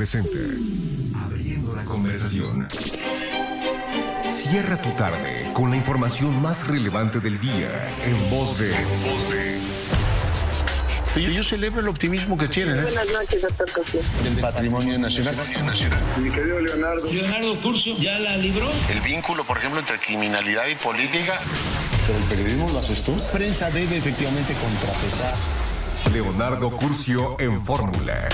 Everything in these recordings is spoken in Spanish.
Presente. Abriendo la conversación. Cierra tu tarde con la información más relevante del día en voz de... Yo celebro el optimismo que tienen. Buenas noches, doctor Cosío. Del patrimonio nacional. Mi querido Leonardo. Leonardo Curcio ya la libró. El vínculo, por ejemplo, entre criminalidad y política. Pero el periodismo lo haces tú. La prensa debe efectivamente contrapesar. Leonardo Curcio en Fórmula.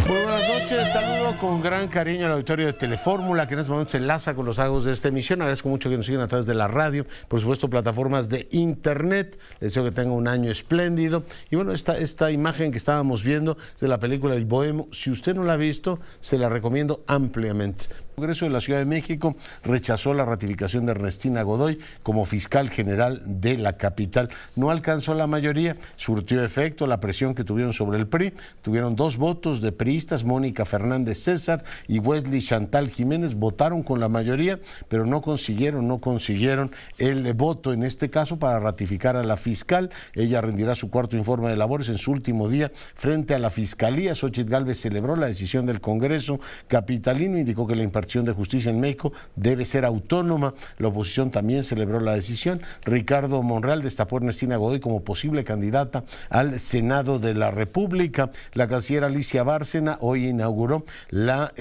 Muy buenas noches, saludo con gran cariño al auditorio de Telefórmula, que en este momento se enlaza con los agos de esta emisión. Agradezco mucho que nos sigan a través de la radio, por supuesto plataformas de internet. Les deseo que tengan un año espléndido. Y bueno, esta imagen que estábamos viendo es de la película El Bohemio. Si usted no la ha visto, se la recomiendo ampliamente. El Congreso de la Ciudad de México rechazó la ratificación de Ernestina Godoy como fiscal general de la capital. No alcanzó la mayoría, surtió efecto la presión que tuvieron sobre el PRI. Tuvieron 2 votos de priistas, Mónica Fernández César y Wesley Chantal Jiménez, votaron con la mayoría, pero no consiguieron el voto en este caso para ratificar a la fiscal. Ella rendirá su cuarto informe de labores en su último día frente a la Fiscalía. Xóchitl Gálvez celebró la decisión del Congreso capitalino, indicó que la impartición de justicia en México debe ser autónoma. La oposición también celebró la decisión. Ricardo Monreal destapó a Ernestina Godoy como posible candidata al Senado de la República. La canciller Alicia Bárcena hoy inauguró la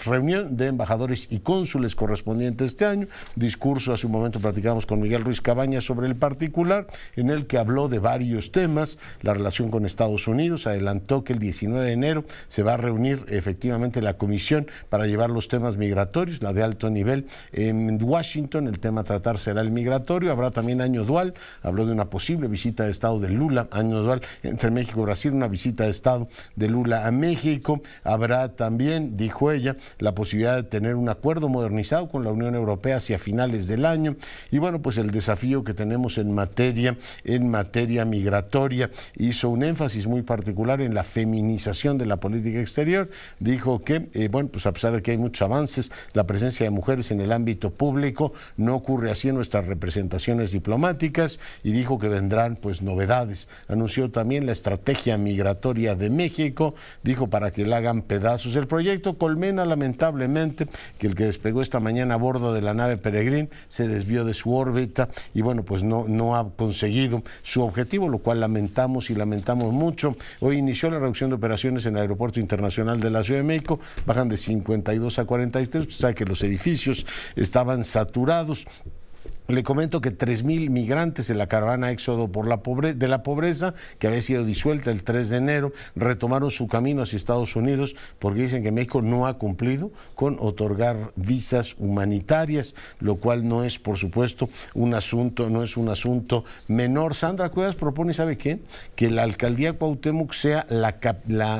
reunión de embajadores y cónsules correspondiente este año. Discurso, hace un momento platicamos con Miguel Ruiz Cabañas sobre el particular, en el que habló de varios temas. La relación con Estados Unidos, adelantó que el 19 de enero se va a reunir efectivamente la comisión para llevar los temas migratorios, la de alto nivel en Washington. El tema a tratar será el migratorio. Habrá también año dual, habló de una posible visita de Estado de Lula, año dual entre México y Brasil, una visita de Estado de Lula a México. Habrá también, dijo ella, la posibilidad de tener un acuerdo modernizado con la Unión Europea hacia finales del año. Y bueno, pues el desafío que tenemos en materia migratoria. Hizo un énfasis muy particular en la feminización de la política exterior. Dijo que, bueno, pues a pesar de que hay muchos avances, la presencia de mujeres en el ámbito público no ocurre así en nuestras representaciones diplomáticas, y dijo que vendrán pues novedades. Anunció también la estrategia migratoria de México, dijo para que le hagan pedazos. El proyecto Colmena, lamentablemente, que el que despegó esta mañana a bordo de la nave Peregrine se desvió de su órbita y bueno, pues no ha conseguido su objetivo, lo cual lamentamos y lamentamos mucho. Hoy inició la reducción de operaciones en el Aeropuerto Internacional de la Ciudad de México, bajan de 52 a 43. Usted sabe que los edificios estaban saturados. Le comento que 3,000 migrantes en la caravana Éxodo de la pobreza, que había sido disuelta el 3 de enero, retomaron su camino hacia Estados Unidos porque dicen que México no ha cumplido con otorgar visas humanitarias, lo cual no es, por supuesto, un asunto menor. Sandra Cuevas propone, ¿sabe qué? Que la alcaldía Cuauhtémoc sea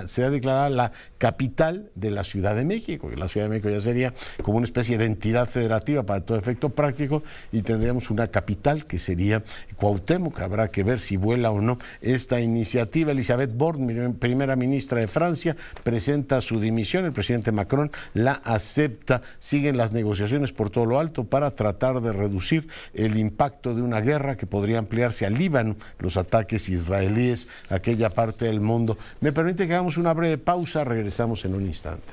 sea declarada la capital de la Ciudad de México, que la Ciudad de México ya sería como una especie de entidad federativa para todo efecto práctico, y tendríamos una capital que sería Cuauhtémoc. Habrá que ver si vuela o no esta iniciativa. Elisabeth Borne, primera ministra de Francia, presenta su dimisión. El presidente Macron la acepta. Siguen las negociaciones por todo lo alto para tratar de reducir el impacto de una guerra que podría ampliarse al Líbano, los ataques israelíes a aquella parte del mundo. Me permite que hagamos una breve pausa, regresamos en un instante.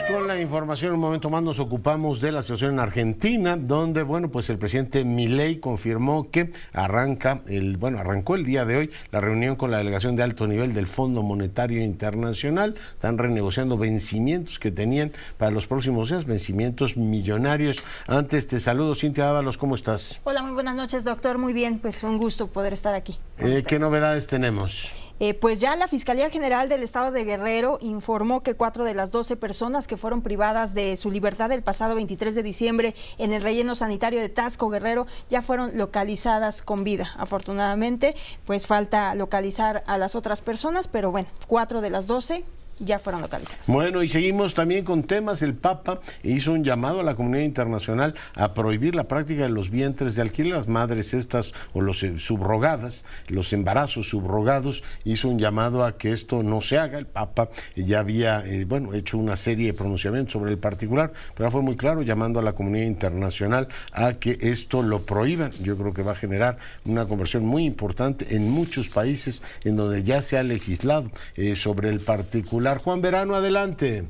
Con la información, en un momento más nos ocupamos de la situación en Argentina, donde, bueno, pues el presidente Milei confirmó que arrancó el día de hoy la reunión con la delegación de alto nivel del Fondo Monetario Internacional. Están renegociando vencimientos que tenían para los próximos días, vencimientos millonarios. Antes te saludo, Cintia Dávalos, ¿cómo estás? Hola, muy buenas noches, doctor. Muy bien, pues un gusto poder estar aquí. ¿Qué novedades tenemos? Pues ya la Fiscalía General del Estado de Guerrero informó que 4 de las 12 personas que fueron privadas de su libertad el pasado 23 de diciembre en el relleno sanitario de Taxco, Guerrero, ya fueron localizadas con vida. Afortunadamente, pues falta localizar a las otras personas, pero bueno, 4 de las 12 ya fueron localizadas. Bueno, y seguimos también con temas. El Papa hizo un llamado a la comunidad internacional a prohibir la práctica de los vientres de alquiler. Las madres estas o los subrogadas, los embarazos subrogados, hizo un llamado a que esto no se haga. El Papa ya había hecho una serie de pronunciamientos sobre el particular, pero fue muy claro llamando a la comunidad internacional a que esto lo prohíban. Yo creo que va a generar una conversión muy importante en muchos países en donde ya se ha legislado sobre el particular. Juan Verano, adelante.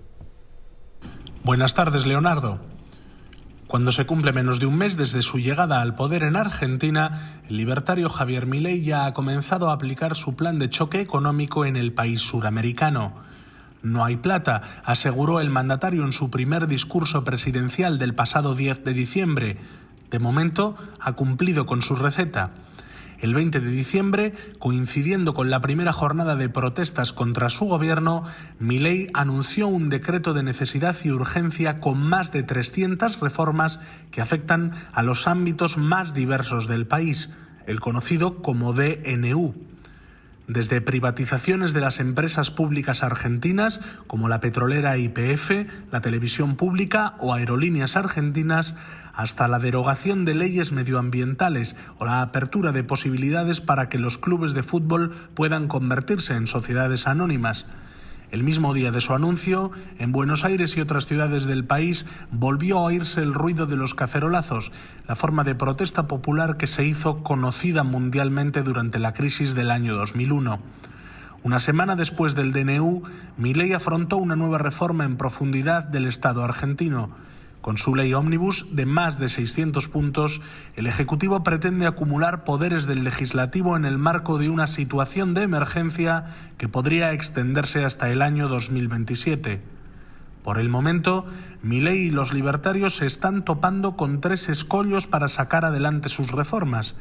Buenas tardes, Leonardo. Cuando se cumple menos de un mes desde su llegada al poder en Argentina, el libertario Javier Milei ya ha comenzado a aplicar su plan de choque económico en el país suramericano. No hay plata, aseguró el mandatario en su primer discurso presidencial del pasado 10 de diciembre. De momento, ha cumplido con su receta. El 20 de diciembre, coincidiendo con la primera jornada de protestas contra su gobierno, Milei anunció un decreto de necesidad y urgencia con más de 300 reformas que afectan a los ámbitos más diversos del país, el conocido como DNU. Desde privatizaciones de las empresas públicas argentinas, como la petrolera YPF, la televisión pública o Aerolíneas Argentinas, hasta la derogación de leyes medioambientales o la apertura de posibilidades para que los clubes de fútbol puedan convertirse en sociedades anónimas. El mismo día de su anuncio, en Buenos Aires y otras ciudades del país, volvió a oírse el ruido de los cacerolazos, la forma de protesta popular que se hizo conocida mundialmente durante la crisis del año 2001. Una semana después del DNU, Milei afrontó una nueva reforma en profundidad del Estado argentino. Con su ley ómnibus de más de 600 puntos, el Ejecutivo pretende acumular poderes del Legislativo en el marco de una situación de emergencia que podría extenderse hasta el año 2027. Por el momento, Milei y los libertarios se están topando con 3 escollos para sacar adelante sus reformas.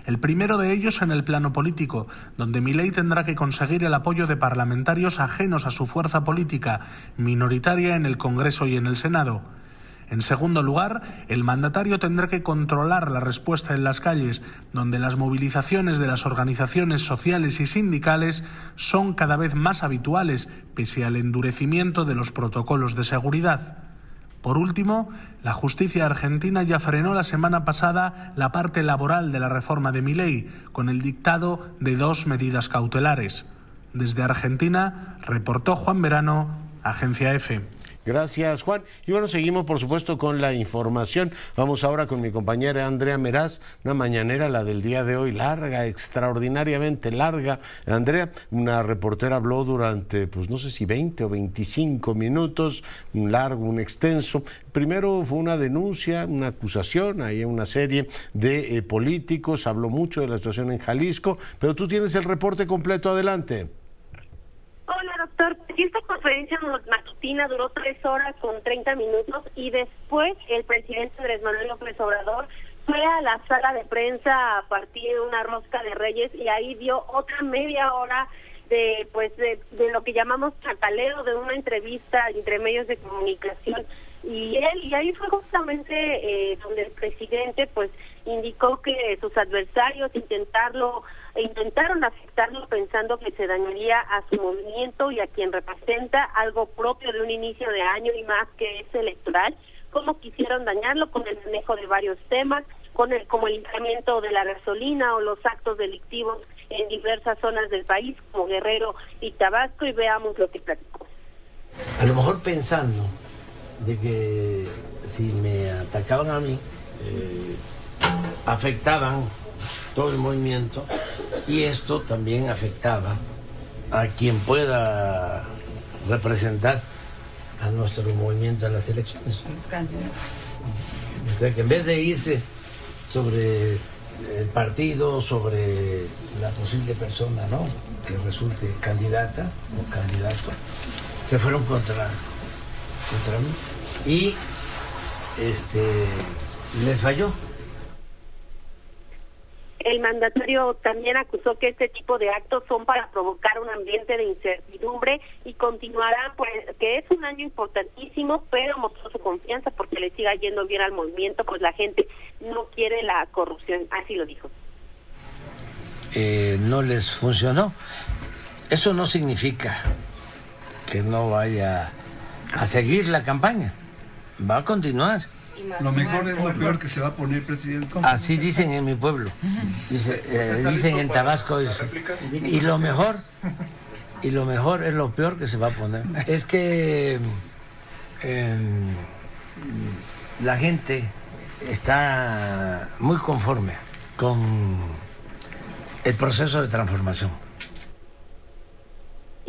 El primero de ellos en el plano político, donde Milei tendrá que conseguir el apoyo de parlamentarios ajenos a su fuerza política, minoritaria en el Congreso y en el Senado. En segundo lugar, el mandatario tendrá que controlar la respuesta en las calles, donde las movilizaciones de las organizaciones sociales y sindicales son cada vez más habituales, pese al endurecimiento de los protocolos de seguridad. Por último, la justicia argentina ya frenó la semana pasada la parte laboral de la reforma de Milei, con el dictado de 2 medidas cautelares. Desde Argentina, reportó Juan Verano, Agencia EFE. Gracias, Juan. Y bueno, seguimos por supuesto con la información. Vamos ahora con mi compañera Andrea Meraz, una mañanera, la del día de hoy, larga, extraordinariamente larga. Andrea, una reportera, habló durante, no sé si 20 o 25 minutos, un largo, un extenso. Primero fue una denuncia, una acusación, hay una serie de políticos, habló mucho de la situación en Jalisco, pero tú tienes el reporte completo, adelante. Hola, doctor. Esta conferencia matutina duró 3 horas con 30 minutos y después el presidente Andrés Manuel López Obrador fue a la sala de prensa a partir de una rosca de Reyes y ahí dio otra media hora de lo que llamamos chacaleo, de una entrevista entre medios de comunicación. Y ahí fue justamente donde el presidente indicó que sus adversarios intentaron afectarlo pensando que se dañaría a su movimiento y a quien representa, algo propio de un inicio de año y más que es electoral. Cómo quisieron dañarlo con el manejo de varios temas, como el incremento de la gasolina o los actos delictivos en diversas zonas del país, como Guerrero y Tabasco, y veamos lo que platicó. A lo mejor pensando de que si me atacaban a mí, afectaban todo el movimiento y esto también afectaba a quien pueda representar a nuestro movimiento en las elecciones. Los candidatos. O sea, que en vez de irse sobre el partido, sobre la posible persona, ¿no?, que resulte candidata o candidato, se fueron contra mí y les falló. El mandatario también acusó que este tipo de actos son para provocar un ambiente de incertidumbre y continuará, que es un año importantísimo, pero mostró su confianza porque le siga yendo bien al movimiento, pues la gente no quiere la corrupción, así lo dijo. No les funcionó. Eso no significa que no vaya a seguir la campaña, va a continuar. Lo mejor es lo peor que se va a poner, presidente. Así dicen en mi pueblo, dicen en Tabasco, y lo mejor es lo peor que se va a poner. Es que la gente está muy conforme con el proceso de transformación.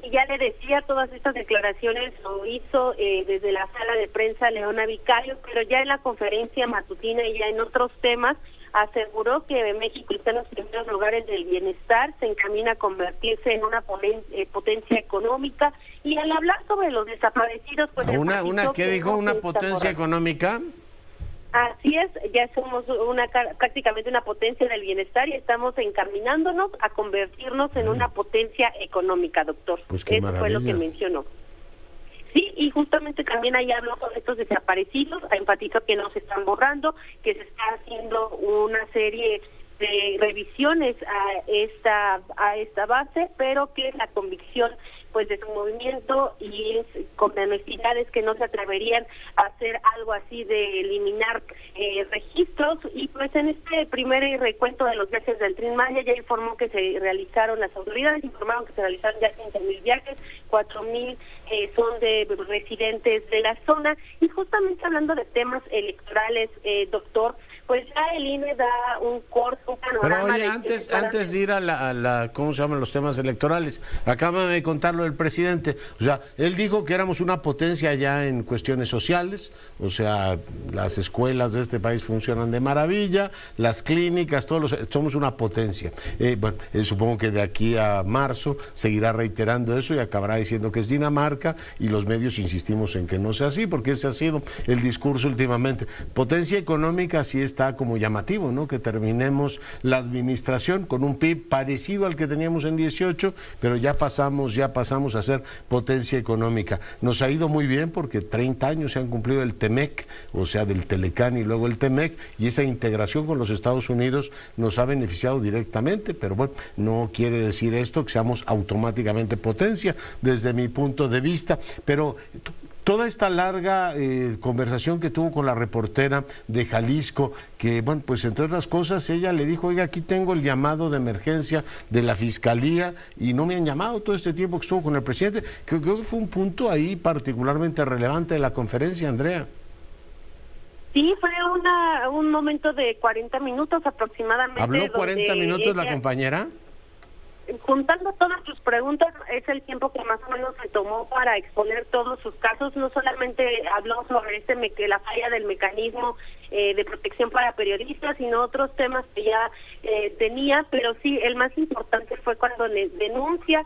Y ya le decía, todas estas declaraciones lo hizo desde la sala de prensa Leona Vicario, pero ya en la conferencia matutina y ya en otros temas aseguró que México está en los primeros lugares del bienestar, se encamina a convertirse en una potencia económica, y al hablar sobre los desaparecidos... Pues ¿Qué dijo? ¿Una potencia económica? Así es, ya somos prácticamente una potencia del bienestar y estamos encaminándonos a convertirnos en una potencia económica, doctor. Pues qué Eso maravilla. fue lo que mencionó. Sí, y justamente también ahí habló sobre estos desaparecidos, enfatizó que no se están borrando, que se está haciendo una serie de revisiones a esta base, pero que la convicción pues de su movimiento y es con honestidades que no se atreverían a hacer algo así de eliminar registros. Y pues en este primer recuento de los viajes del Tren Maya ya informó que se realizaron, las autoridades informaron que se realizaron ya 15,000 viajes, 4,000 son de residentes de la zona. Y justamente hablando de temas electorales, doctor, pues ya el INE da un corto, un panorama. Pero oye, antes de ir a la ¿cómo se llaman los temas electorales? Acaba de contarlo el presidente. O sea, él dijo que éramos una potencia ya en cuestiones sociales, o sea, las escuelas de este país funcionan de maravilla, las clínicas, somos una potencia. Supongo que de aquí a marzo seguirá reiterando eso y acabará diciendo que es Dinamarca, y los medios insistimos en que no sea así, porque ese ha sido el discurso últimamente. Potencia económica sí está como llamativo, ¿no? Que terminemos la administración con un PIB parecido al que teníamos en 18, pero ya pasamos a ser potencia económica. Nos ha ido muy bien porque 30 años se han cumplido el TEMEC, o sea, del Telecán y luego el TEMEC, y esa integración con los Estados Unidos nos ha beneficiado directamente, pero bueno, no quiere decir esto que seamos automáticamente potencia, desde mi punto de vista, pero... Toda esta larga conversación que tuvo con la reportera de Jalisco, que, bueno, pues entre otras cosas, ella le dijo, oiga, aquí tengo el llamado de emergencia de la Fiscalía y no me han llamado todo este tiempo que estuvo con el presidente. Creo que fue un punto ahí particularmente relevante de la conferencia, Andrea. Sí, fue un momento de 40 minutos aproximadamente. ¿Habló 40 minutos la compañera? Juntando todas sus preguntas, es el tiempo que más o menos se tomó para exponer todos sus casos. No solamente habló sobre la falla del mecanismo de protección para periodistas, sino otros temas que ya tenía, pero sí, el más importante fue cuando le denuncia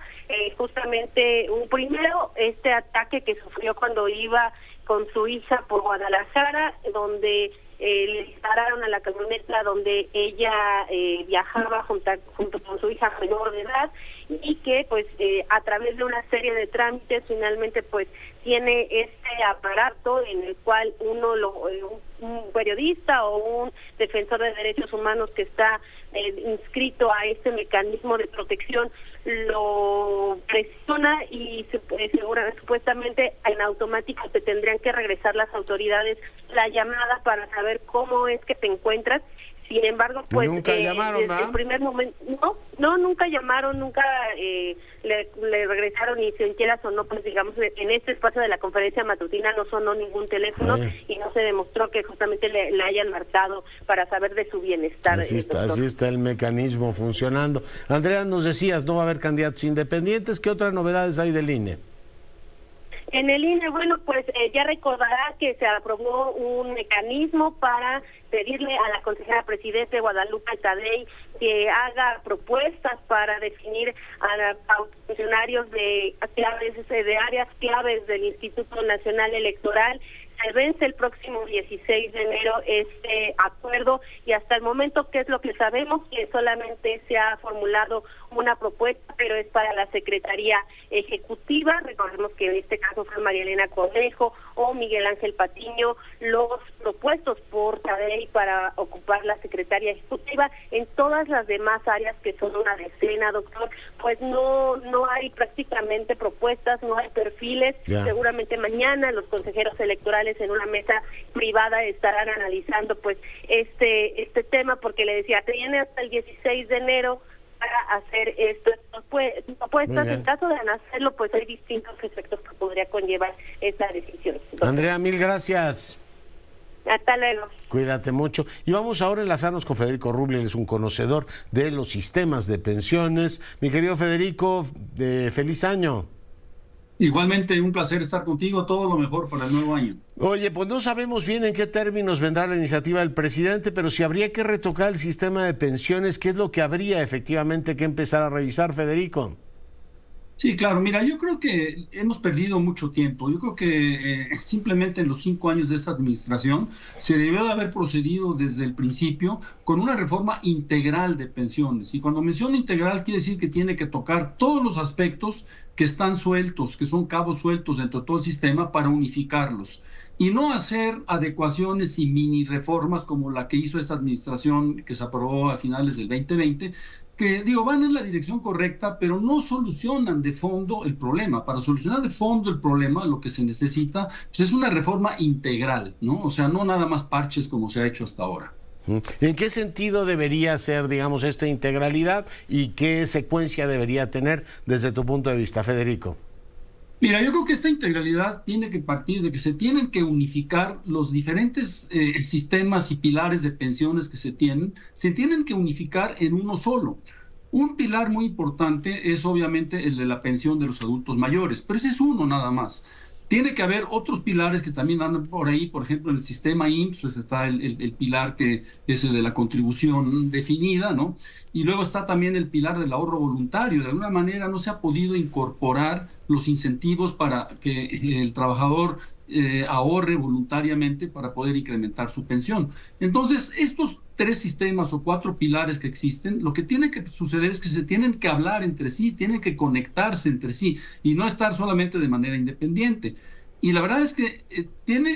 justamente primero este ataque que sufrió cuando iba con su hija por Guadalajara, donde le dispararon a la camioneta donde ella viajaba junto con su hija menor de edad, y que pues a través de una serie de trámites finalmente pues tiene este aparato en el cual un periodista o un defensor de derechos humanos que está inscrito a este mecanismo de protección lo presiona y supuestamente en automático te tendrían que regresar las autoridades la llamada para saber cómo es que te encuentras. Sin embargo, pues nunca llamaron, desde el primer momento, nunca llamaron, nunca le regresaron, y si quieras o no, pues digamos, en este espacio de la conferencia matutina no sonó ningún teléfono y no se demostró que justamente le hayan marcado para saber de su bienestar. Así está el mecanismo funcionando. Andrea, nos decías, no va a haber candidatos independientes. ¿Qué otras novedades hay del INE? En el INE, bueno, pues ya recordará que se aprobó un mecanismo para pedirle a la consejera presidente Guadalupe Tadei que haga propuestas para definir a funcionarios de áreas claves del Instituto Nacional Electoral. Se vence el próximo 16 de enero este acuerdo y hasta el momento, ¿qué es lo que sabemos? Que solamente se ha formulado una propuesta, pero es para la Secretaría Ejecutiva. Recordemos que en este caso fue María Elena Conejo o Miguel Ángel Patiño los propuestos por Tadei para ocupar la Secretaría Ejecutiva. En todas las demás áreas, que son una decena, doctor, pues no hay prácticamente propuestas, no hay perfiles. Seguramente mañana los consejeros electorales en una mesa privada estarán analizando pues este tema, porque le decía, tiene hasta el 16 de enero para hacer estas propuestas. En caso de hacerlo, pues hay distintos efectos que podría conllevar esta decisión. Entonces, Andrea, mil gracias. Hasta luego. Cuídate mucho. Y vamos ahora a enlazarnos con Federico Rubli, él es un conocedor de los sistemas de pensiones. Mi querido Federico, feliz año. Igualmente, un placer estar contigo, todo lo mejor para el nuevo año. Oye, pues no sabemos bien en qué términos vendrá la iniciativa del presidente, pero si habría que retocar el sistema de pensiones, ¿qué es lo que habría efectivamente que empezar a revisar, Federico? Sí, claro. Mira, yo creo que hemos perdido mucho tiempo. Yo creo que simplemente en los 5 años de esta administración se debió de haber procedido desde el principio con una reforma integral de pensiones. Y cuando menciono integral, quiere decir que tiene que tocar todos los aspectos que están sueltos, que son cabos sueltos dentro de todo el sistema, para unificarlos. Y no hacer adecuaciones y mini reformas como la que hizo esta administración, que se aprobó a finales del 2020, que van en la dirección correcta, pero no solucionan de fondo el problema. Para solucionar de fondo el problema, lo que se necesita pues, es una reforma integral, ¿no? O sea, no nada más parches como se ha hecho hasta ahora. ¿En qué sentido debería ser, digamos, esta integralidad y qué secuencia debería tener desde tu punto de vista, Federico? Mira, yo creo que esta integralidad tiene que partir de que se tienen que unificar los diferentes sistemas y pilares de pensiones que se tienen que unificar en uno solo. Un pilar muy importante es obviamente el de la pensión de los adultos mayores, pero ese es uno nada más. Tiene que haber otros pilares que también andan por ahí. Por ejemplo, en el sistema IMSS pues está el pilar que es el de la contribución definida, ¿no? Y luego está también el pilar del ahorro voluntario. De alguna manera no se ha podido incorporar los incentivos para que el trabajador ahorre voluntariamente para poder incrementar su pensión. Entonces, estos 3 sistemas o 4 pilares que existen, lo que tiene que suceder es que se tienen que hablar entre sí, tienen que conectarse entre sí y no estar solamente de manera independiente. Y la verdad es que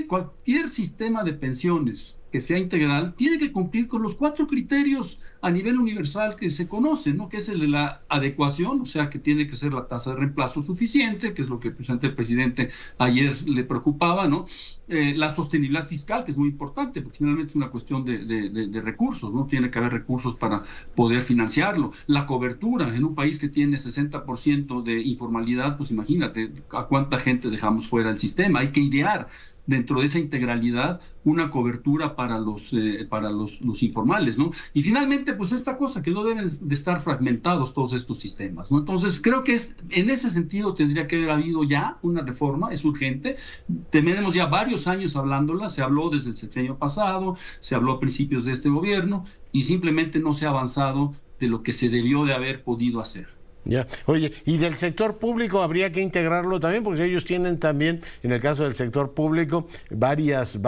cualquier sistema de pensiones que sea integral tiene que cumplir con los 4 criterios a nivel universal que se conocen, ¿no? Que es el de la adecuación, o sea, que tiene que ser la tasa de reemplazo suficiente, que es lo que el presidente ayer le preocupaba, ¿no? La sostenibilidad fiscal, que es muy importante, porque finalmente es una cuestión de recursos, ¿no? Tiene que haber recursos para poder financiarlo. La cobertura, en un país que tiene 60% de informalidad, pues imagínate a cuánta gente dejamos fuera del sistema. Hay que idear dentro de esa integralidad una cobertura para los informales, ¿no? Y finalmente, pues esta cosa, que no deben de estar fragmentados todos estos sistemas, ¿no? Entonces, creo que en ese sentido tendría que haber habido ya una reforma, es urgente. Tenemos ya varios años hablándola, se habló desde el sexenio pasado, se habló a principios de este gobierno, y simplemente no se ha avanzado de lo que se debió de haber podido hacer. Ya. Oye, y del sector público habría que integrarlo también, porque ellos tienen también, en el caso del sector público, varios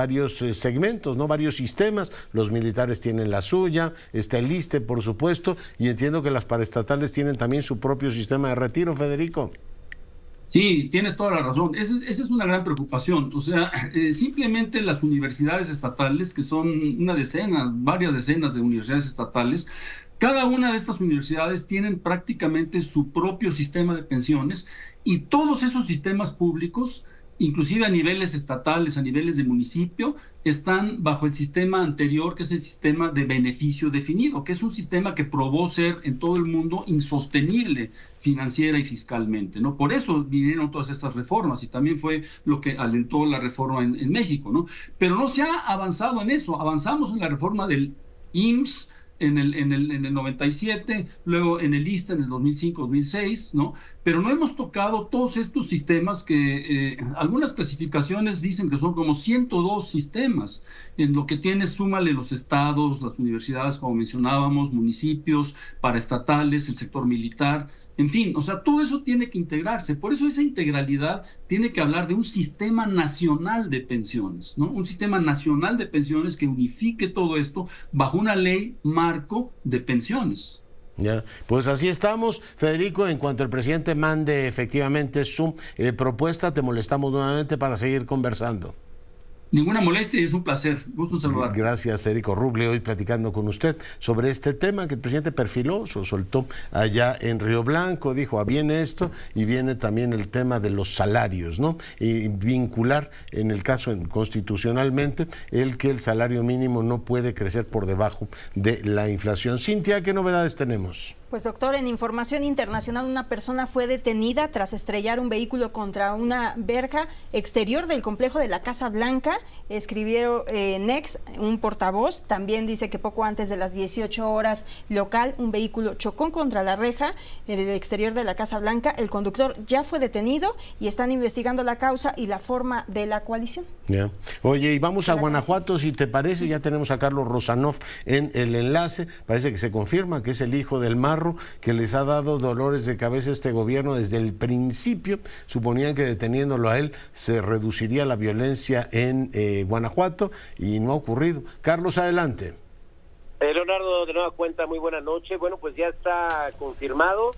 segmentos, ¿no? Varios sistemas. Los militares tienen la suya, está el ISSSTE, por supuesto, y entiendo que las paraestatales tienen también su propio sistema de retiro, Federico. Sí, tienes toda la razón. Esa es una gran preocupación. O sea, simplemente las universidades estatales, que son varias decenas de universidades estatales, cada una de estas universidades tienen prácticamente su propio sistema de pensiones, y todos esos sistemas públicos, inclusive a niveles estatales, a niveles de municipio, están bajo el sistema anterior, que es el sistema de beneficio definido, que es un sistema que probó ser en todo el mundo insostenible financiera y fiscalmente, ¿no? Por eso vinieron todas estas reformas, y también fue lo que alentó la reforma en México, ¿no? Pero no se ha avanzado en eso. Avanzamos en la reforma del IMSS, en el 97, luego en el ISSSTE en el 2005-2006, ¿no? Pero no hemos tocado todos estos sistemas que algunas clasificaciones dicen que son como 102 sistemas. En lo que tienes, súmale los estados, las universidades, como mencionábamos, municipios, paraestatales, el sector militar. En fin, o sea, todo eso tiene que integrarse. Por eso esa integralidad tiene que hablar de un sistema nacional de pensiones, ¿no? Un sistema nacional de pensiones que unifique todo esto bajo una ley marco de pensiones. Ya, pues así estamos, Federico. En cuanto el presidente mande efectivamente su propuesta, te molestamos nuevamente para seguir conversando. Ninguna molestia y es un placer. Gusto en saludar. Gracias, Federico Ruble, hoy platicando con usted sobre este tema que el presidente perfiló, se soltó allá en Río Blanco, dijo, viene esto y viene también el tema de los salarios, ¿no? Y vincular, en el caso constitucionalmente, que el salario mínimo no puede crecer por debajo de la inflación. Cintia, ¿qué novedades tenemos? Pues doctor, en información internacional, una persona fue detenida tras estrellar un vehículo contra una verja exterior del complejo de la Casa Blanca. Escribió Next, un portavoz, también dice que poco antes de las 18 horas local, un vehículo chocó contra la reja en el exterior de la Casa Blanca. El conductor ya fue detenido y están investigando la causa y la forma de la coalición. Ya. Oye, y vamos a Guanajuato, si te parece, ya tenemos a Carlos Rosanov en el enlace. Parece que se confirma que es el hijo del Marro, que les ha dado dolores de cabeza a este gobierno desde el principio. Suponían que deteniéndolo a él se reduciría la violencia en Guanajuato y no ha ocurrido. Carlos, adelante. Leonardo, de nueva cuenta, muy buena noche. Bueno, pues ya está confirmado,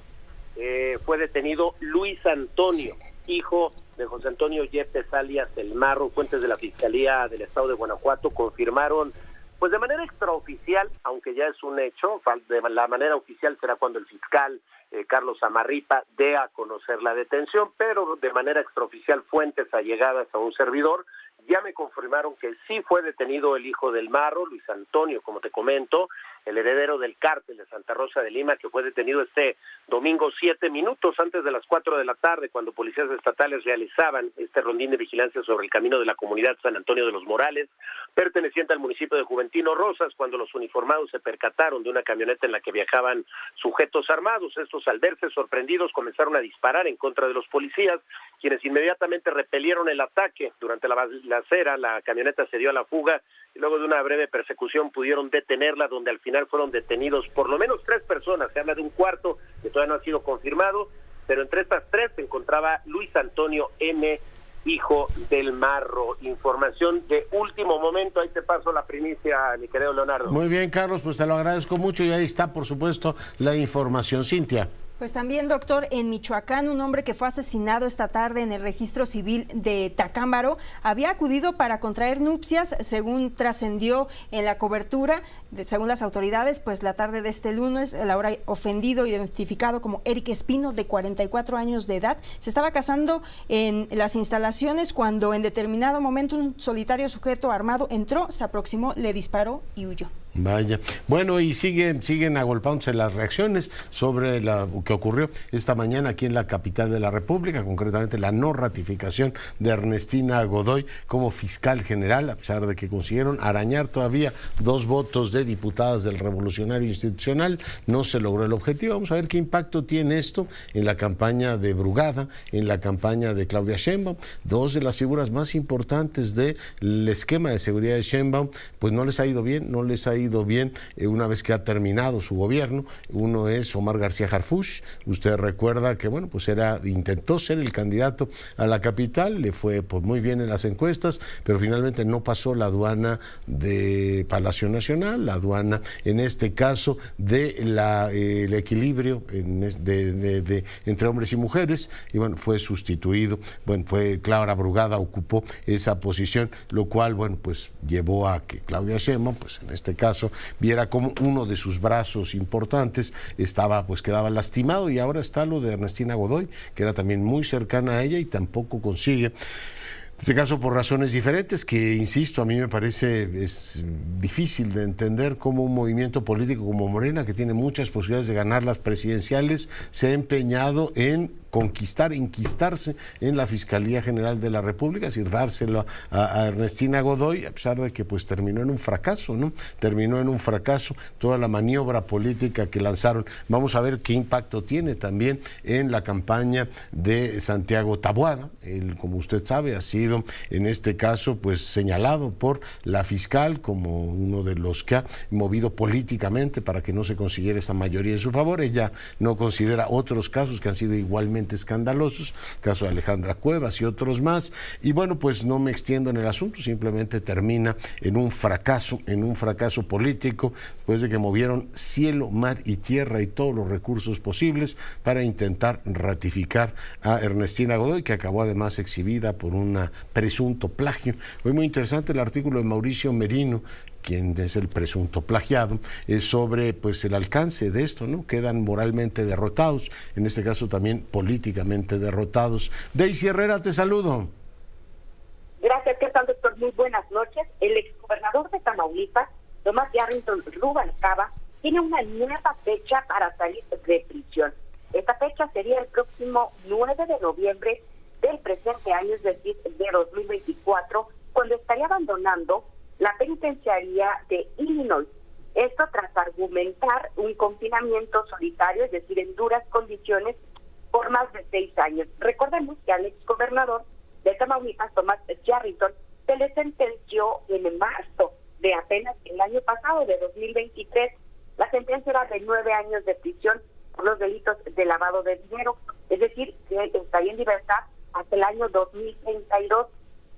fue detenido Luis Antonio, hijo de José Antonio Yepes alias El Marro. Fuentes de la Fiscalía del Estado de Guanajuato confirmaron, pues de manera extraoficial, aunque ya es un hecho, de la manera oficial será cuando el fiscal Carlos Amarripa dé a conocer la detención, pero de manera extraoficial fuentes allegadas a un servidor ya me confirmaron que sí fue detenido el hijo del Marro, Luis Antonio, como te comento, el heredero del cártel de Santa Rosa de Lima, que fue detenido este domingo 7 minutos antes de las 4 de la tarde, cuando policías estatales realizaban este rondín de vigilancia sobre el camino de la comunidad San Antonio de los Morales, perteneciente al municipio de Juventino Rosas, cuando los uniformados se percataron de una camioneta en la que viajaban sujetos armados. Estos, al verse sorprendidos, comenzaron a disparar en contra de los policías, quienes inmediatamente repelieron el ataque. Durante la balacera, la camioneta se dio a la fuga y luego de una breve persecución pudieron detenerla, donde al final fueron detenidos por lo menos 3 personas. Se habla de un cuarto que todavía no ha sido confirmado, pero entre estas 3 se encontraba Luis Antonio M., hijo del Marro. Información de último momento, ahí te paso la primicia, mi querido Leonardo. Muy bien, Carlos, pues te lo agradezco mucho y ahí está, por supuesto, la información. Cintia. Pues también, doctor, en Michoacán, un hombre que fue asesinado esta tarde en el registro civil de Tacámbaro había acudido para contraer nupcias, según trascendió en la cobertura. Según las autoridades, pues la tarde de este lunes, el ahora ofendido, identificado como Eric Espino, de 44 años de edad, se estaba casando en las instalaciones cuando en determinado momento un solitario sujeto armado entró, se aproximó, le disparó y huyó. Vaya. Bueno, y siguen agolpándose las reacciones sobre lo que ocurrió esta mañana aquí en la capital de la República, concretamente la no ratificación de Ernestina Godoy como fiscal general, a pesar de que consiguieron arañar todavía 2 votos de diputadas del Revolucionario Institucional. No se logró el objetivo. Vamos a ver qué impacto tiene esto en la campaña de Brugada, en la campaña de Claudia Sheinbaum. 2 de las figuras más importantes del esquema de seguridad de Sheinbaum, pues no les ha ido bien, una vez que ha terminado su gobierno. Uno es Omar García Harfuch. Usted recuerda que, bueno, pues intentó ser el candidato a la capital, le fue pues muy bien en las encuestas, pero finalmente no pasó la aduana de Palacio Nacional, la aduana, en este caso, de el equilibrio entre hombres y mujeres, y bueno, fue sustituido. Bueno, Clara Brugada ocupó esa posición, lo cual, bueno, pues llevó a que Claudia Sheinbaum, pues en este caso, viera como uno de sus brazos importantes quedaba lastimado, y ahora está lo de Ernestina Godoy, que era también muy cercana a ella y tampoco consigue. En este caso, por razones diferentes, que, insisto, a mí me parece es difícil de entender cómo un movimiento político como Morena, que tiene muchas posibilidades de ganar las presidenciales, se ha empeñado en enquistarse en la Fiscalía General de la República, es decir, dárselo a Ernestina Godoy, a pesar de que pues terminó en un fracaso, ¿no? Terminó en un fracaso toda la maniobra política que lanzaron. Vamos a ver qué impacto tiene también en la campaña de Santiago Taboada. Él, como usted sabe, ha sido en este caso pues señalado por la fiscal como uno de los que ha movido políticamente para que no se consiguiera esta mayoría en su favor. Ella no considera otros casos que han sido igualmente escandalosos, el caso de Alejandra Cuevas y otros más, y bueno, pues no me extiendo en el asunto, simplemente termina en un fracaso político, después de que movieron cielo, mar y tierra y todos los recursos posibles para intentar ratificar a Ernestina Godoy, que acabó además exhibida por un presunto plagio. Fue muy interesante el artículo de Mauricio Merino, quien es el presunto plagiado, sobre pues el alcance de esto, ¿no? Quedan moralmente derrotados, en este caso también políticamente derrotados. Daisy Herrera, te saludo. Gracias, ¿qué tal, doctor? Muy buenas noches. El exgobernador de Tamaulipas, Tomás Yarrington Rubalcaba, tiene una nueva fecha para salir de prisión. Esta fecha sería el próximo 9 de noviembre del presente año, es decir, de 2024, cuando estaría abandonando la penitenciaría de Illinois. Esto tras argumentar un confinamiento solitario, es decir, en duras condiciones, por más de 6 años. Recordemos que al exgobernador de Tamaulipas, Tomás Yarrington, se le sentenció en marzo de apenas el año pasado, de 2023. La sentencia era de 9 años de prisión por los delitos de lavado de dinero, es decir, que estaría en libertad hasta el año 2032.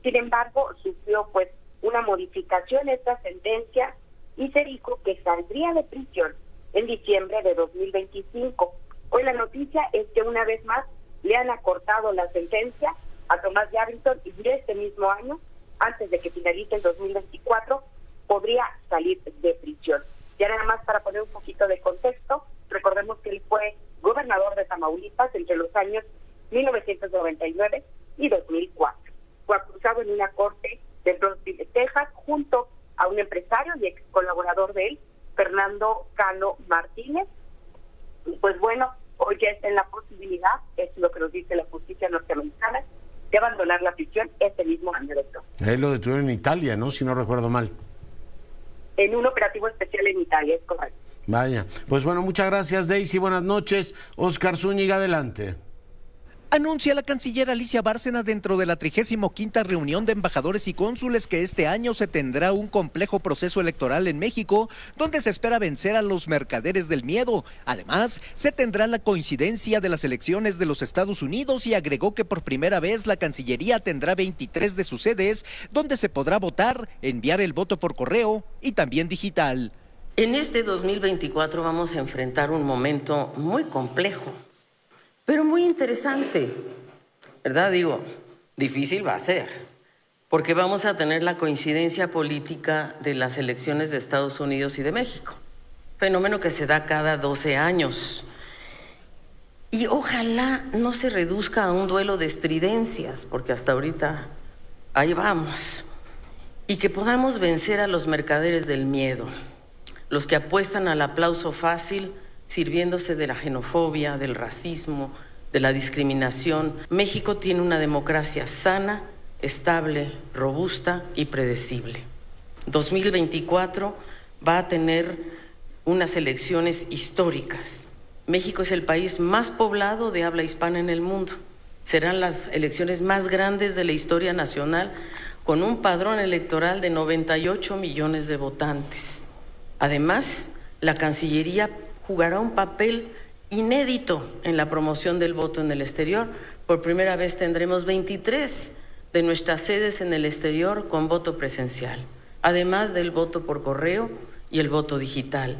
Sin embargo, sufrió pues una modificación esta sentencia y se dijo que saldría de prisión en diciembre de 2025. Hoy la noticia es que una vez más le han acortado la sentencia a Tomás Yarrington y este mismo año, antes de que finalice el 2024, podría salir de prisión. Ya nada más para poner un poquito de contexto, recordemos que él fue gobernador de Tamaulipas entre los años 1999 y 2004. Fue acusado en una corte de Brownsville, Texas, junto a un empresario y ex colaborador de él, Fernando Cano Martínez. Y pues bueno, hoy ya está en la posibilidad, es lo que nos dice la justicia norteamericana, de abandonar la prisión este mismo año, doctor. Él lo detuvieron en Italia, ¿no? Si no recuerdo mal. En un operativo especial en Italia, es correcto. Vaya, pues bueno, muchas gracias, Daisy, buenas noches. Oscar Zúñiga, adelante. Anuncia la canciller Alicia Bárcena dentro de la 35ª reunión de embajadores y cónsules que este año se tendrá un complejo proceso electoral en México, donde se espera vencer a los mercaderes del miedo. Además, se tendrá la coincidencia de las elecciones de los Estados Unidos y agregó que por primera vez la Cancillería tendrá 23 de sus sedes, donde se podrá votar, enviar el voto por correo y también digital. En este 2024 vamos a enfrentar un momento muy complejo, pero muy interesante, ¿verdad? Digo, difícil va a ser, porque vamos a tener la coincidencia política de las elecciones de Estados Unidos y de México, fenómeno que se da cada 12 años. Y ojalá no se reduzca a un duelo de estridencias, porque hasta ahorita ahí vamos, y que podamos vencer a los mercaderes del miedo, los que apuestan al aplauso fácil, sirviéndose de la xenofobia, del racismo, de la discriminación. México tiene una democracia sana, estable, robusta y predecible. 2024 va a tener unas elecciones históricas. México es el país más poblado de habla hispana en el mundo. Serán las elecciones más grandes de la historia nacional, con un padrón electoral de 98 millones de votantes. Además, la Cancillería jugará un papel inédito en la promoción del voto en el exterior. Por primera vez tendremos 23 de nuestras sedes en el exterior con voto presencial, además del voto por correo y el voto digital.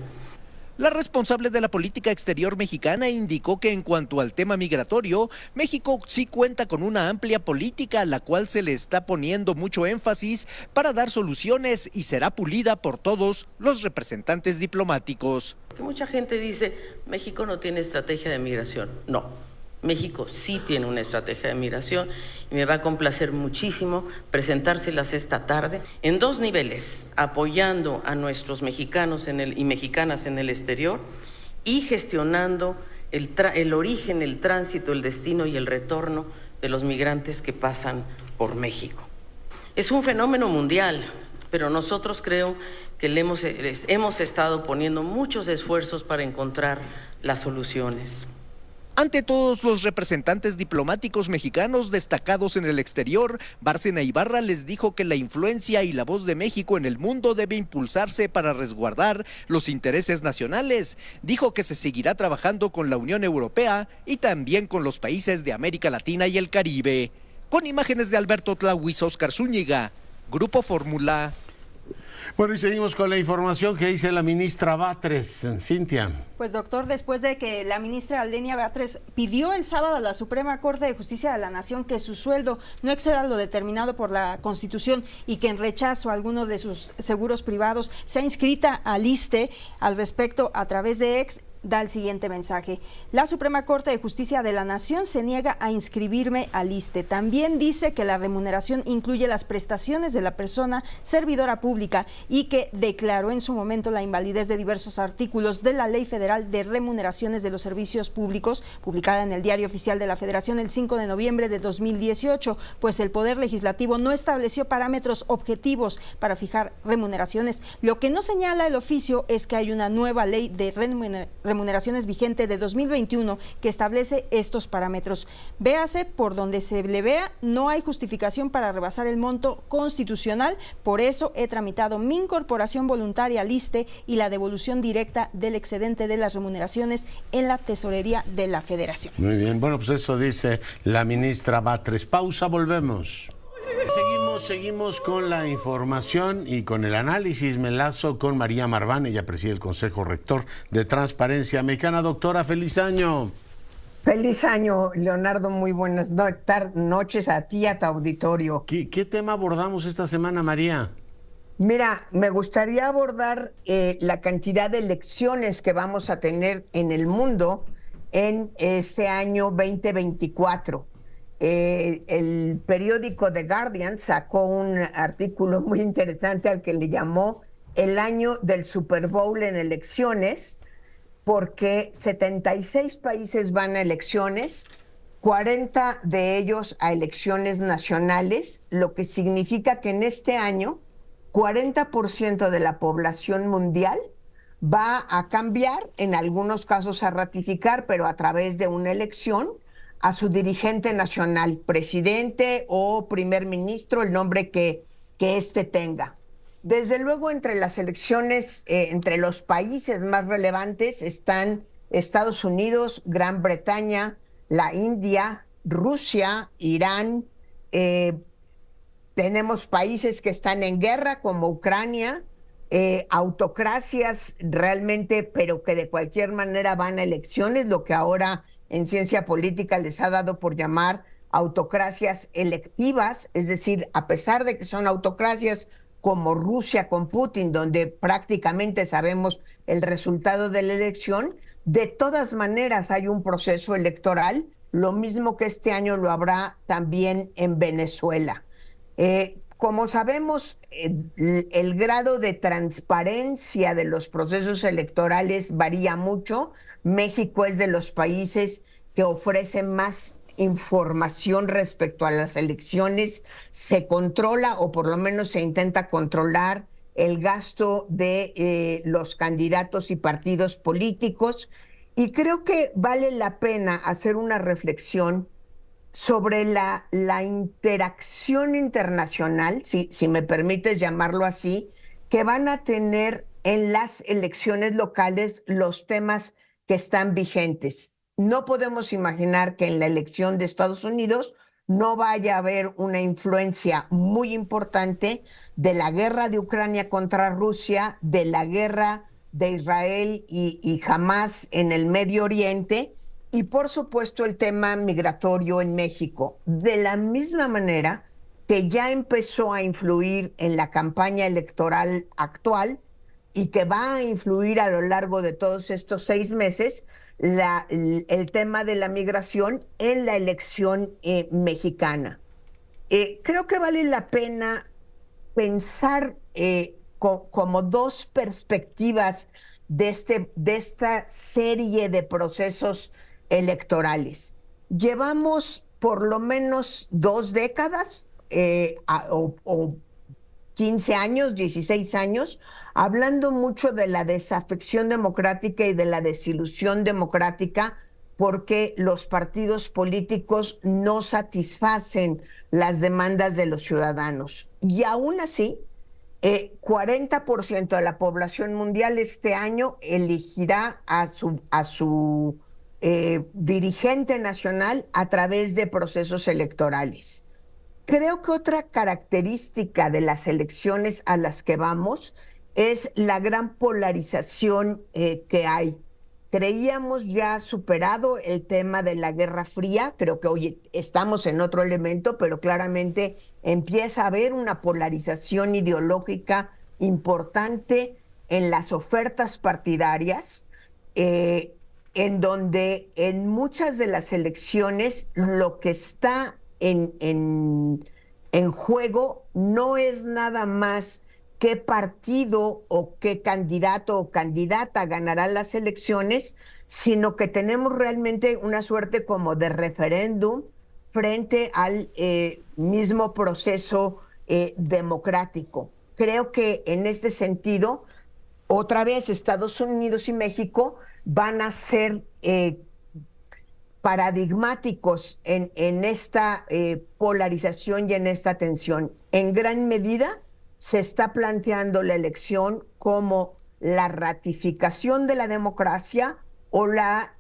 La responsable de la política exterior mexicana indicó que en cuanto al tema migratorio, México sí cuenta con una amplia política a la cual se le está poniendo mucho énfasis para dar soluciones y será pulida por todos los representantes diplomáticos. Que mucha gente dice, México no tiene estrategia de migración. No. México sí tiene una estrategia de migración y me va a complacer muchísimo presentárselas esta tarde en 2 niveles, apoyando a nuestros mexicanos y mexicanas en el exterior y gestionando el origen, el tránsito, el destino y el retorno de los migrantes que pasan por México. Es un fenómeno mundial, pero nosotros creo que hemos estado poniendo muchos esfuerzos para encontrar las soluciones. Ante todos los representantes diplomáticos mexicanos destacados en el exterior, Bárcena Ibarra les dijo que la influencia y la voz de México en el mundo debe impulsarse para resguardar los intereses nacionales. Dijo que se seguirá trabajando con la Unión Europea y también con los países de América Latina y el Caribe. Con imágenes de Alberto Tlahuiz, Oscar Zúñiga, Grupo Fórmula. Bueno, y seguimos con la información que dice la ministra Batres. Cintia. Pues doctor, después de que la ministra Lenia Batres pidió el sábado a la Suprema Corte de Justicia de la Nación que su sueldo no exceda lo determinado por la Constitución y que en rechazo a alguno de sus seguros privados sea inscrita al ISSSTE, al respecto a través de X, da el siguiente mensaje: la Suprema Corte de Justicia de la Nación se niega a inscribirme al ISSSTE. También dice que la remuneración incluye las prestaciones de la persona servidora pública y que declaró en su momento la invalidez de diversos artículos de la Ley Federal de Remuneraciones de los Servicios Públicos, publicada en el Diario Oficial de la Federación el 5 de noviembre de 2018, pues el Poder Legislativo no estableció parámetros objetivos para fijar remuneraciones. Lo que no señala el oficio es que hay una nueva ley de remuneraciones vigente de 2021 que establece estos parámetros. Véase por donde se le vea, no hay justificación para rebasar el monto constitucional, por eso he tramitado mi incorporación voluntaria al ISSSTE y la devolución directa del excedente de las remuneraciones en la tesorería de la Federación. Muy bien, bueno, pues eso dice la ministra Batres. Pausa, volvemos. Seguimos con la información y con el análisis. Me enlazo con María Marván, ella preside el Consejo Rector de Transparencia Mexicana. Doctora, feliz año. Feliz año, Leonardo, muy buenas noches a ti y a tu auditorio. ¿Qué tema abordamos esta semana, María? Mira, me gustaría abordar la cantidad de elecciones que vamos a tener en el mundo en este año 2024. El periódico The Guardian sacó un artículo muy interesante al que le llamó el año del Super Bowl en elecciones, porque 76 países van a elecciones, 40 de ellos a elecciones nacionales, lo que significa que en este año 40% de la población mundial va a cambiar, en algunos casos a ratificar, pero a través de una elección, a su dirigente nacional, presidente o primer ministro, el nombre que éste tenga. Desde luego, entre las elecciones, entre los países más relevantes están Estados Unidos, Gran Bretaña, la India, Rusia, Irán. Tenemos países que están en guerra, como Ucrania, autocracias realmente, pero que de cualquier manera van a elecciones, lo que ahora en ciencia política les ha dado por llamar autocracias electivas, es decir, a pesar de que son autocracias como Rusia con Putin, donde prácticamente sabemos el resultado de la elección, de todas maneras hay un proceso electoral, lo mismo que este año lo habrá también en Venezuela. Como sabemos, el grado de transparencia de los procesos electorales varía mucho. México es de los países que ofrecen más información respecto a las elecciones. Se controla, o por lo menos se intenta controlar, el gasto de los candidatos y partidos políticos. Y creo que vale la pena hacer una reflexión sobre la interacción internacional, si me permites llamarlo así, que van a tener en las elecciones locales los temas que están vigentes. No podemos imaginar que en la elección de Estados Unidos no vaya a haber una influencia muy importante de la guerra de Ucrania contra Rusia, de la guerra de Israel y Hamás en el Medio Oriente, y por supuesto el tema migratorio en México. De la misma manera que ya empezó a influir en la campaña electoral actual y que va a influir a lo largo de todos estos 6 meses, el tema de la migración en la elección mexicana. Creo que vale la pena pensar como dos perspectivas de esta serie de procesos electorales. Llevamos por lo menos 2 décadas o 15 años, 16 años, hablando mucho de la desafección democrática y de la desilusión democrática porque los partidos políticos no satisfacen las demandas de los ciudadanos. Y aún así, 40% de la población mundial este año elegirá a su dirigente nacional a través de procesos electorales. Creo que otra característica de las elecciones a las que vamos es la gran polarización que hay. Creíamos ya superado el tema de la Guerra Fría, creo que hoy estamos en otro elemento, pero claramente empieza a haber una polarización ideológica importante en las ofertas partidarias, en donde en muchas de las elecciones lo que está en juego no es nada más qué partido o qué candidato o candidata ganará las elecciones, sino que tenemos realmente una suerte como de referéndum frente al mismo proceso democrático. Creo que en este sentido, otra vez Estados Unidos y México van a ser paradigmáticos en esta polarización y en esta tensión. En gran medida se está planteando la elección como la ratificación de la democracia o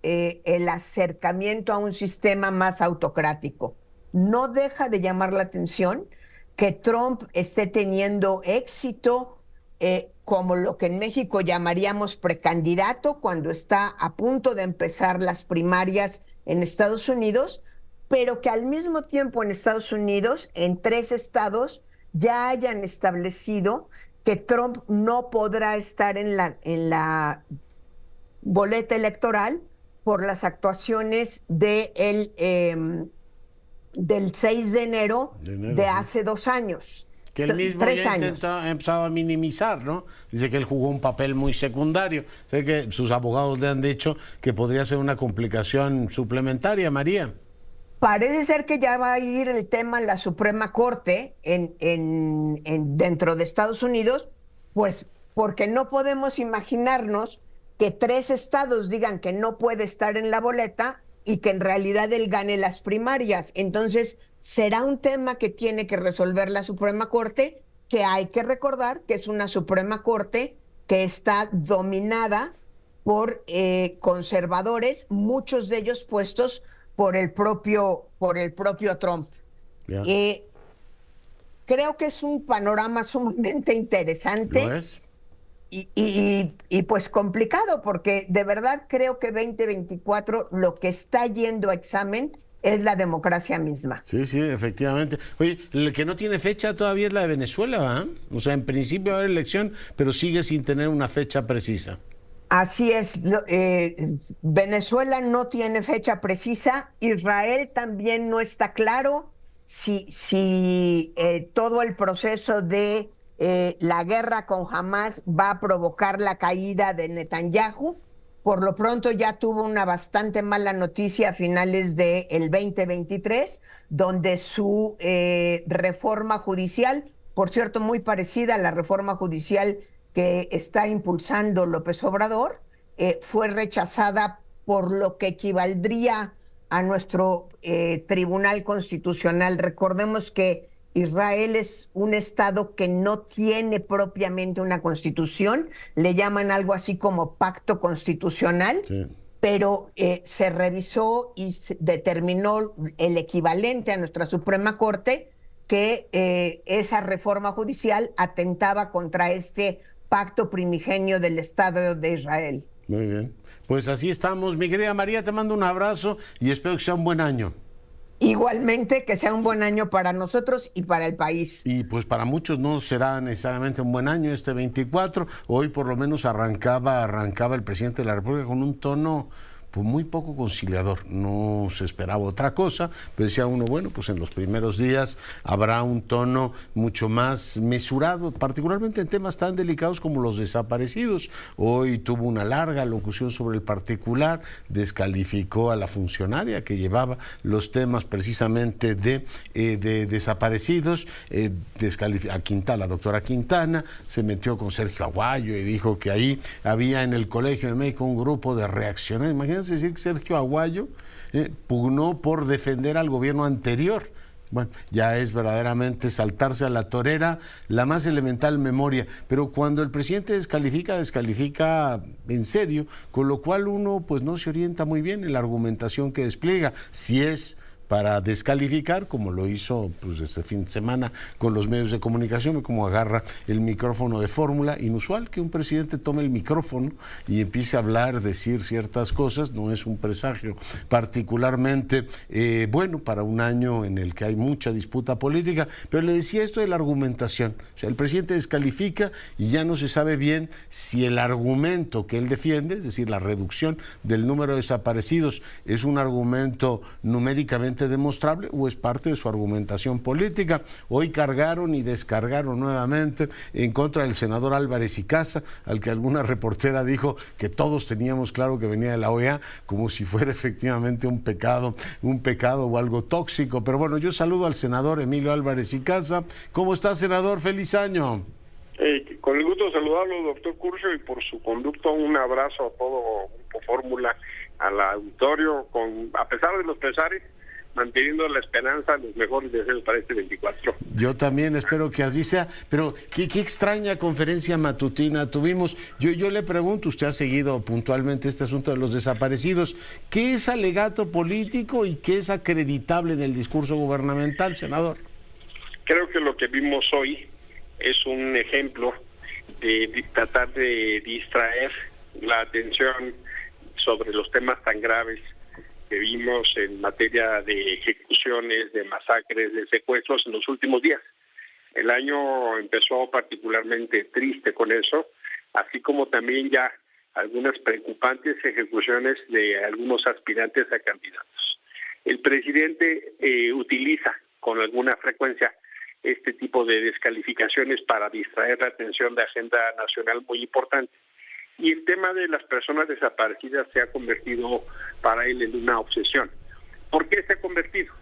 el acercamiento a un sistema más autocrático. No deja de llamar la atención que Trump esté teniendo éxito como lo que en México llamaríamos precandidato cuando está a punto de empezar las primarias en Estados Unidos, pero que al mismo tiempo en Estados Unidos, en 3 estados, ya hayan establecido que Trump no podrá estar en la boleta electoral por las actuaciones del 6 de enero de hace 2 años. Que él mismo ya ha empezado a minimizar, ¿no? Dice que él jugó un papel muy secundario. Sé que sus abogados le han dicho que podría ser una complicación suplementaria, María. Parece ser que ya va a ir el tema a la Suprema Corte dentro de Estados Unidos, pues porque no podemos imaginarnos que 3 estados digan que no puede estar en la boleta y que en realidad él gane las primarias. Entonces, será un tema que tiene que resolver la Suprema Corte, que hay que recordar que es una Suprema Corte que está dominada por conservadores, muchos de ellos puestos por el propio Trump. Yeah. Creo que es un panorama sumamente interesante. ¿Lo es? Y pues complicado, porque de verdad creo que 2024 lo que está yendo a examen es la democracia misma. Sí, sí, efectivamente. Oye, el que no tiene fecha todavía es la de Venezuela, ¿verdad? O sea, en principio va a haber elección, pero sigue sin tener una fecha precisa. Así es, Venezuela no tiene fecha precisa, Israel también no está claro si todo el proceso de la guerra con Hamas va a provocar la caída de Netanyahu. Por lo pronto ya tuvo una bastante mala noticia a finales del 2023, donde su reforma judicial, por cierto muy parecida a la reforma judicial que está impulsando López Obrador, fue rechazada por lo que equivaldría a nuestro Tribunal Constitucional. Recordemos que Israel es un estado que no tiene propiamente una constitución, le llaman algo así como pacto constitucional, sí. Pero se revisó y se determinó el equivalente a nuestra Suprema Corte que esa reforma judicial atentaba contra este pacto primigenio del Estado de Israel. Muy bien, pues así estamos. Mi querida María, te mando un abrazo y espero que sea un buen año. Igualmente, que sea un buen año para nosotros y para el país. Y pues para muchos no será necesariamente un buen año este 24. Hoy por lo menos arrancaba el presidente de la República con un tono pues muy poco conciliador. No se esperaba otra cosa, pero decía uno, bueno, pues en los primeros días habrá un tono mucho más mesurado, particularmente en temas tan delicados como los desaparecidos. Hoy tuvo una larga locución sobre el particular, descalificó a la funcionaria que llevaba los temas precisamente de desaparecidos, descalificó a Quintana, la doctora Quintana, se metió con Sergio Aguayo y dijo que ahí había en el Colegio de México un grupo de reaccionarios. Imagínense decir que Sergio Aguayo pugnó por defender al gobierno anterior. Bueno, ya es verdaderamente saltarse a la torera la más elemental memoria, pero cuando el presidente descalifica en serio, con lo cual uno pues no se orienta muy bien en la argumentación que despliega, si es para descalificar, como lo hizo pues este fin de semana con los medios de comunicación, como agarra el micrófono de Fórmula. Inusual que un presidente tome el micrófono y empiece a hablar, decir ciertas cosas, no es un presagio particularmente bueno para un año en el que hay mucha disputa política, pero le decía esto de la argumentación, o sea, el presidente descalifica y ya no se sabe bien si el argumento que él defiende, es decir, la reducción del número de desaparecidos, es un argumento numéricamente demostrable o es parte de su argumentación política. Hoy cargaron y descargaron nuevamente en contra del senador Álvarez y Casa, al que alguna reportera dijo que todos teníamos claro que venía de la OEA, como si fuera efectivamente un pecado o algo tóxico. Pero bueno, yo saludo al senador Emilio Álvarez y Casa. ¿Cómo está, senador? ¡Feliz año! Con el gusto de saludarlo, doctor Curcio, y por su conducto un abrazo a todo Grupo Fórmula, al auditorio, a pesar de los pesares, manteniendo la esperanza, los mejores deseos para este 24. Yo también espero que así sea, pero qué extraña conferencia matutina tuvimos. Yo le pregunto, usted ha seguido puntualmente este asunto de los desaparecidos, ¿qué es alegato político y qué es acreditable en el discurso gubernamental, senador? Creo que lo que vimos hoy es un ejemplo de tratar de distraer la atención sobre los temas tan graves que vimos en materia de ejecuciones, de masacres, de secuestros en los últimos días. El año empezó particularmente triste con eso, así como también ya algunas preocupantes ejecuciones de algunos aspirantes a candidatos. El presidente utiliza con alguna frecuencia este tipo de descalificaciones para distraer la atención de agenda nacional muy importante. Y el tema de las personas desaparecidas se ha convertido para él en una obsesión. ¿Por qué se ha convertido?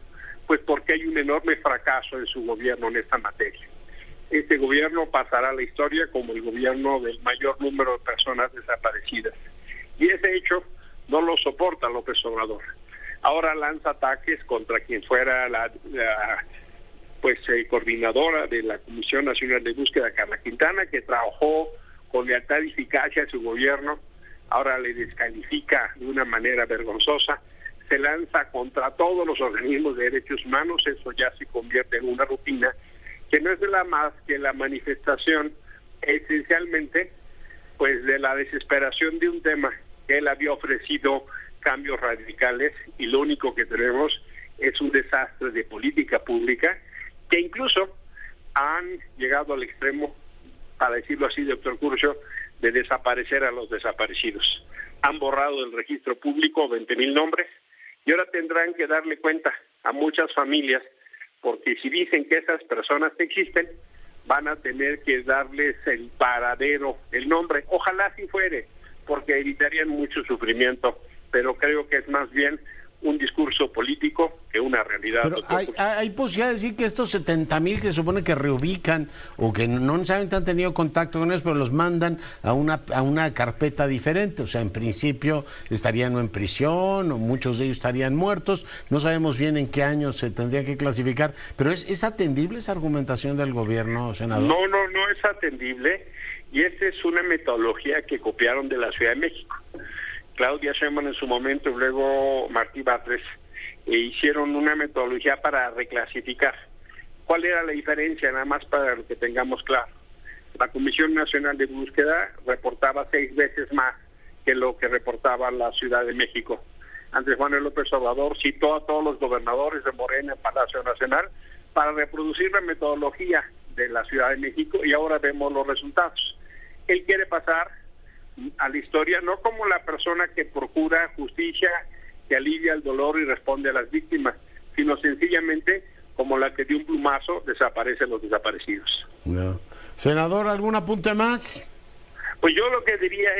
Pues porque hay un enorme fracaso en su gobierno en esta materia. Este gobierno pasará a la historia como el gobierno del mayor número de personas desaparecidas. Y ese hecho no lo soporta López Obrador. Ahora lanza ataques contra quien fuera la coordinadora de la Comisión Nacional de Búsqueda, Carla Quintana, que trabajó con lealtad y eficacia a su gobierno. Ahora le descalifica de una manera vergonzosa, se lanza contra todos los organismos de derechos humanos. Eso ya se convierte en una rutina que no es de la más que la manifestación esencialmente pues de la desesperación de un tema que él había ofrecido cambios radicales, y lo único que tenemos es un desastre de política pública que incluso han llegado al extremo, para decirlo así, doctor Curcio, de desaparecer a los desaparecidos. Han borrado del registro público 20,000 nombres y ahora tendrán que darle cuenta a muchas familias, porque si dicen que esas personas existen, van a tener que darles el paradero, el nombre. Ojalá así fuere, porque evitarían mucho sufrimiento, pero creo que es más bien un discurso político que una realidad. Pero hay posibilidad de decir que estos 70,000 que se supone que reubican o que no necesariamente han tenido contacto con ellos, pero los mandan a una carpeta diferente, o sea, en principio estarían o en prisión o muchos de ellos estarían muertos, no sabemos bien en qué año se tendría que clasificar, pero ¿es atendible esa argumentación del gobierno, senador? No es atendible, y esa es una metodología que copiaron de la Ciudad de México. Claudia Sheinbaum en su momento y luego Martí Batres hicieron una metodología para reclasificar. ¿Cuál era la diferencia? Nada más para que tengamos claro. La Comisión Nacional de Búsqueda reportaba 6 veces más que lo que reportaba la Ciudad de México. Andrés Manuel López Obrador citó a todos los gobernadores de Morena en Palacio Nacional para reproducir la metodología de la Ciudad de México, y ahora vemos los resultados. Él quiere pasar a la historia no como la persona que procura justicia, que alivia el dolor y responde a las víctimas, sino sencillamente como la que de un plumazo desaparece a los desaparecidos. No. Senador, ¿algún apunte más? Pues yo lo que diría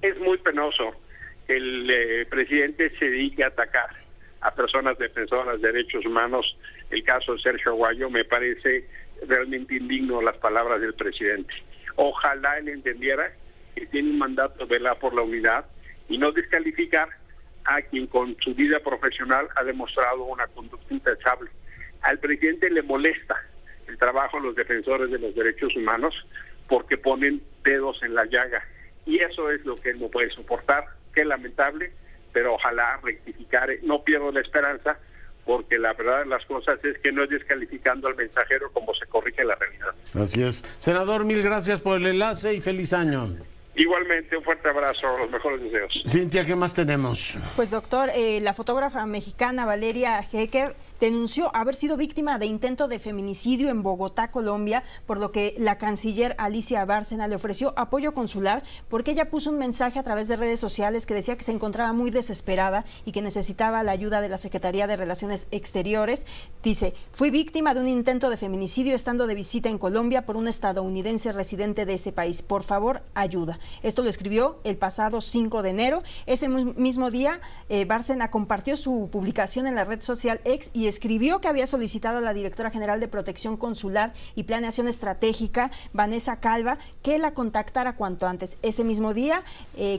es muy penoso que el presidente se dedique a atacar a personas defensoras de derechos humanos. El caso de Sergio Aguayo me parece realmente indigno las palabras del presidente. Ojalá él entendiera que tiene un mandato de velar por la unidad y no descalificar a quien con su vida profesional ha demostrado una conducta intachable. Al presidente le molesta el trabajo de los defensores de los derechos humanos porque ponen dedos en la llaga, y eso es lo que él no puede soportar. Qué lamentable, pero ojalá rectificar. No pierdo la esperanza, porque la verdad de las cosas es que no es descalificando al mensajero como se corrige la realidad. Así es. Senador, mil gracias por el enlace y feliz año. Igualmente, un fuerte abrazo, los mejores deseos. Cintia, ¿qué más tenemos? Pues doctor, la fotógrafa mexicana Valeria Hecker denunció haber sido víctima de intento de feminicidio en Bogotá, Colombia, por lo que la canciller Alicia Bárcena le ofreció apoyo consular porque ella puso un mensaje a través de redes sociales que decía que se encontraba muy desesperada y que necesitaba la ayuda de la Secretaría de Relaciones Exteriores. Dice: fui víctima de un intento de feminicidio estando de visita en Colombia por un estadounidense residente de ese país. Por favor, ayuda. Esto lo escribió el pasado 5 de enero. Ese mismo día, Bárcena compartió su publicación en la red social X y escribió que había solicitado a la directora general de Protección Consular y Planeación Estratégica, Vanessa Calva, que la contactara cuanto antes. Ese mismo día,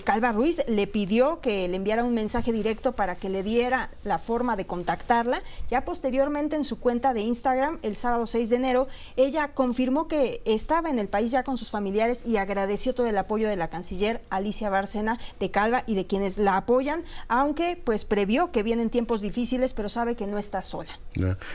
Calva Ruiz le pidió que le enviara un mensaje directo para que le diera la forma de contactarla. Ya posteriormente, en su cuenta de Instagram, el sábado 6 de enero, ella confirmó que estaba en el país ya con sus familiares y agradeció todo el apoyo de la canciller Alicia Bárcena, de Calva y de quienes la apoyan, aunque pues previó que vienen tiempos difíciles, pero sabe que no está sola.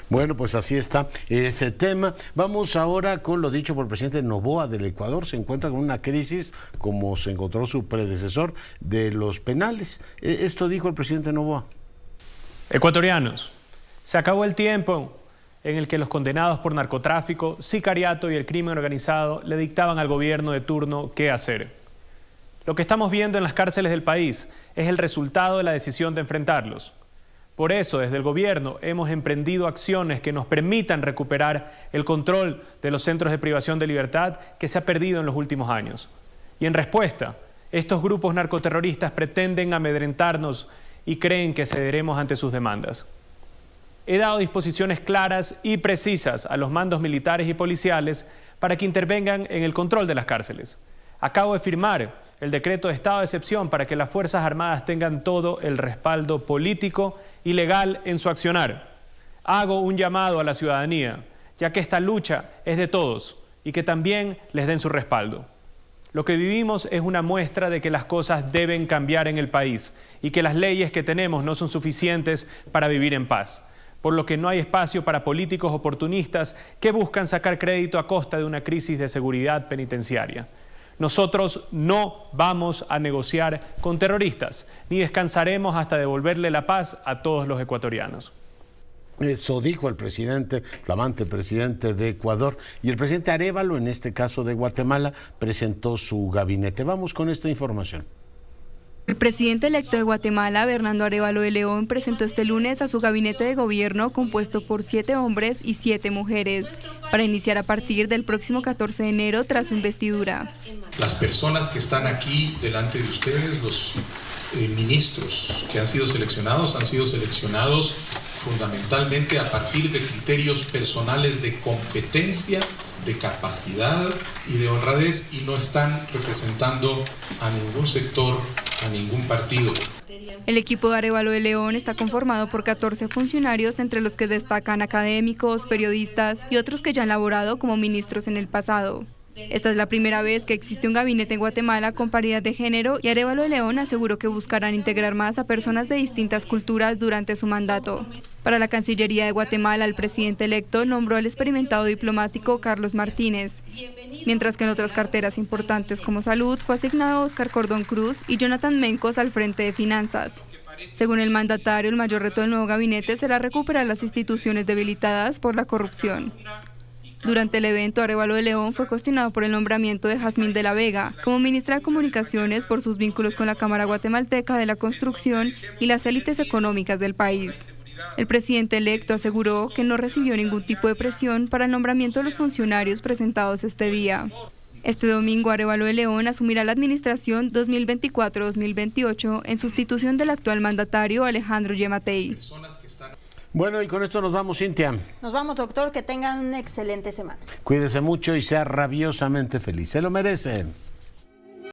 Bueno, pues así está ese tema. Vamos ahora con lo dicho por el presidente Noboa del Ecuador. Se encuentra con una crisis, como se encontró su predecesor, de los penales. Esto dijo el presidente Noboa. Ecuatorianos, se acabó el tiempo en el que los condenados por narcotráfico, sicariato y el crimen organizado le dictaban al gobierno de turno qué hacer. Lo que estamos viendo en las cárceles del país es el resultado de la decisión de enfrentarlos. Por eso, desde el gobierno hemos emprendido acciones que nos permitan recuperar el control de los centros de privación de libertad que se ha perdido en los últimos años. Y en respuesta, estos grupos narcoterroristas pretenden amedrentarnos y creen que cederemos ante sus demandas. He dado disposiciones claras y precisas a los mandos militares y policiales para que intervengan en el control de las cárceles. Acabo de firmar el decreto de estado de excepción para que las Fuerzas Armadas tengan todo el respaldo político y legal en su accionar. Hago un llamado a la ciudadanía, ya que esta lucha es de todos y que también les den su respaldo. Lo que vivimos es una muestra de que las cosas deben cambiar en el país y que las leyes que tenemos no son suficientes para vivir en paz, por lo que no hay espacio para políticos oportunistas que buscan sacar crédito a costa de una crisis de seguridad penitenciaria. Nosotros no vamos a negociar con terroristas, ni descansaremos hasta devolverle la paz a todos los ecuatorianos. Eso dijo el presidente, flamante presidente de Ecuador. Y el presidente Arévalo, en este caso de Guatemala, presentó su gabinete. Vamos con esta información. El presidente electo de Guatemala, Bernardo Arévalo de León, presentó este lunes a su gabinete de gobierno compuesto por 7 hombres y 7 mujeres, para iniciar a partir del próximo 14 de enero tras su investidura. Las personas que están aquí delante de ustedes, los ministros que han sido seleccionados fundamentalmente a partir de criterios personales de competencia, de capacidad y de honradez, y no están representando a ningún sector, a ningún partido. El equipo de Arévalo de León está conformado por 14 funcionarios, entre los que destacan académicos, periodistas y otros que ya han laborado como ministros en el pasado. Esta es la primera vez que existe un gabinete en Guatemala con paridad de género, y Arévalo de León aseguró que buscarán integrar más a personas de distintas culturas durante su mandato. Para la Cancillería de Guatemala, el presidente electo nombró al experimentado diplomático Carlos Martínez, mientras que en otras carteras importantes como Salud fue asignado Oscar Cordón Cruz y Jonathan Mencos al frente de Finanzas. Según el mandatario, el mayor reto del nuevo gabinete será recuperar las instituciones debilitadas por la corrupción. Durante el evento, Arévalo de León fue cuestionado por el nombramiento de Jazmín de la Vega como ministra de Comunicaciones por sus vínculos con la Cámara Guatemalteca de la Construcción y las élites económicas del país. El presidente electo aseguró que no recibió ningún tipo de presión para el nombramiento de los funcionarios presentados este día. Este domingo, Arévalo de León asumirá la administración 2024-2028 en sustitución del actual mandatario Alejandro Yamatei. Bueno, y con esto nos vamos, Cintia. Nos vamos, doctor, que tengan una excelente semana. Cuídese mucho y sea rabiosamente feliz. Se lo merecen.